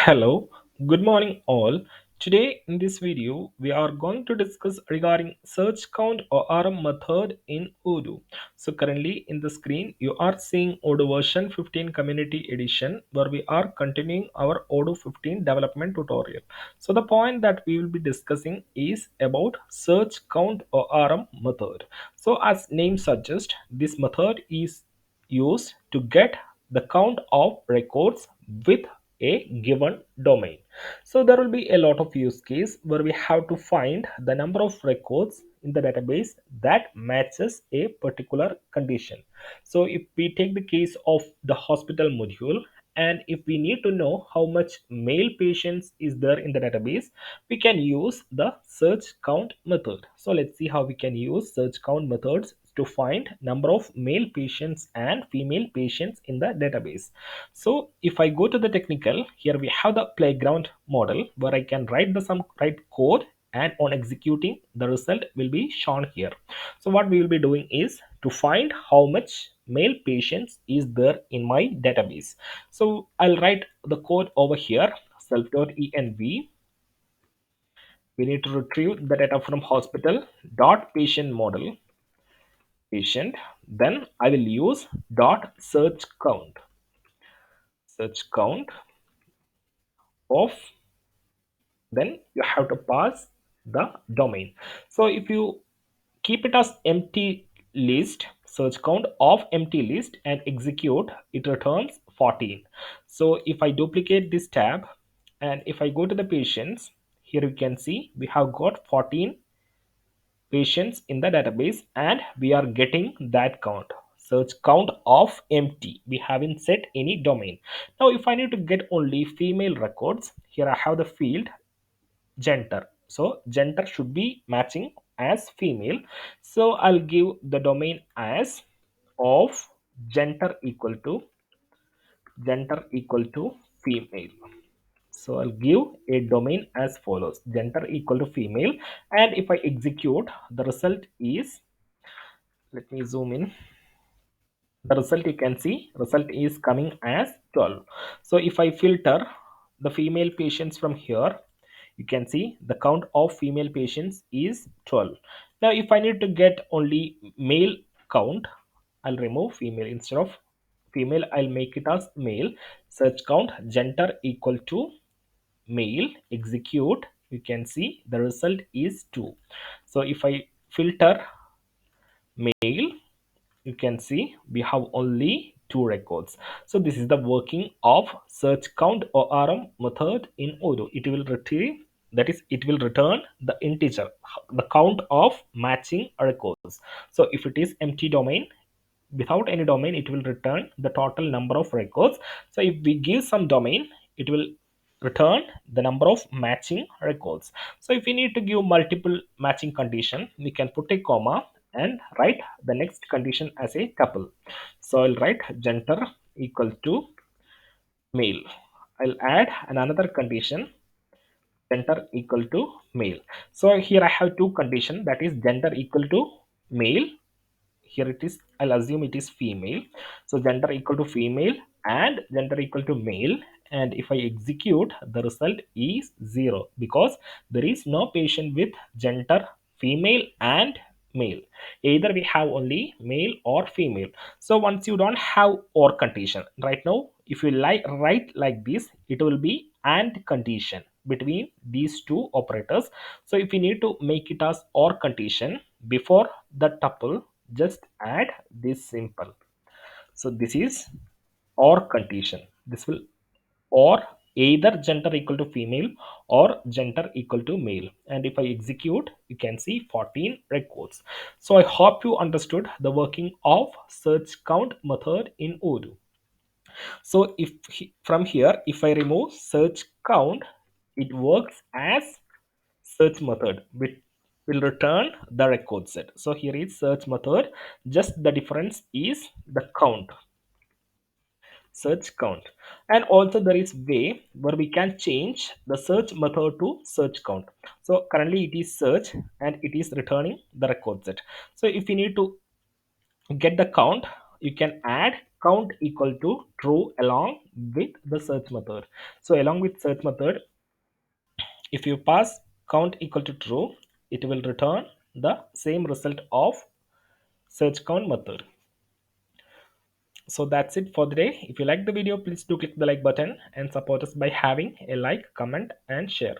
Hello, good morning all. Today in this video we are going to discuss regarding search count or RM method in Odoo. So currently in the screen you are seeing Odoo version 15 community edition where we are continuing our Odoo 15 development tutorial. So the point that we will be discussing is about search count or RM method. So as name suggests, this method is used to get the count of records with a given domain. So there will be a lot of use case where we have to find the number of records in the database that matches a particular condition. So if we take the case of the hospital module, and if we need to know how much male patients is there in the database, we can use the search count method. So let's see how we can use search count methods to find number of male patients and female patients in the database. So if I go to the technical, here we have the playground model where I can write the some write code, and on executing the result will be shown here. So what we will be doing is to find how much male patients is there in my database. So I'll write the code over here, self.env. We need to retrieve the data from hospital dot patient model patient. Then I will use dot search count of, then you have to pass the domain. So if you keep it as empty list, search count of empty list, and execute, it returns 14. So if I duplicate this tab and if I go to the patients, here you can see we have got 14 patients in the database and we are getting that count. Search count of empty, we haven't set any domain. Now if I need to get only female records, here I have the field gender. So gender should be matching as female. So I'll give the domain as of gender equal to female. So I'll give a domain as follows: gender equal to female. And if I execute, the result is, let me zoom in. The result, you can see result is coming as 12. So if I filter the female patients from here, you can see the count of female patients is 12. Now if I need to get only male count, I'll remove female. Instead of female, I'll make it as male. Search count gender equal to male, execute, you can see the result is 2. So if I filter male, you can see we have only two records. So this is the working of search count or rm method in Odoo. It will retrieve, that is it will return the integer, the count of matching records. So if it is empty domain, without any domain, it will return the total number of records. So if we give some domain, it will return the number of matching records. So if we need to give multiple matching condition, we can put a comma and write the next condition as a tuple. So I'll write gender equal to male. I'll add another condition, gender equal to male. So here I have two conditions, that is gender equal to male. Here it is, I'll assume it is female. So gender equal to female and gender equal to male. And if I execute, the result is 0 because there is no patient with gender female and male. Either we have only male or female. So once you don't have or condition right now, if you write like this, it will be and condition between these two operators. So if you need to make it as or condition before the tuple, just add this simple. So this is or condition. This will or either gender equal to female or gender equal to male. And if I execute, you can see 14 records. So I hope you understood the working of search count method in Odoo. So if from here, if I remove search count, it works as search method, which will return the record set. So here is search method, just the difference is the count, search count. And also there is way where we can change the search method to search count. So currently it is search and it is returning the record set. So if you need to get the count, you can add count equal to true along with the search method. So along with search method, if you pass count equal to true, it will return the same result of search count method. So that's it for the day. If you like the video, please do click the like button and support us by having a like, comment and share.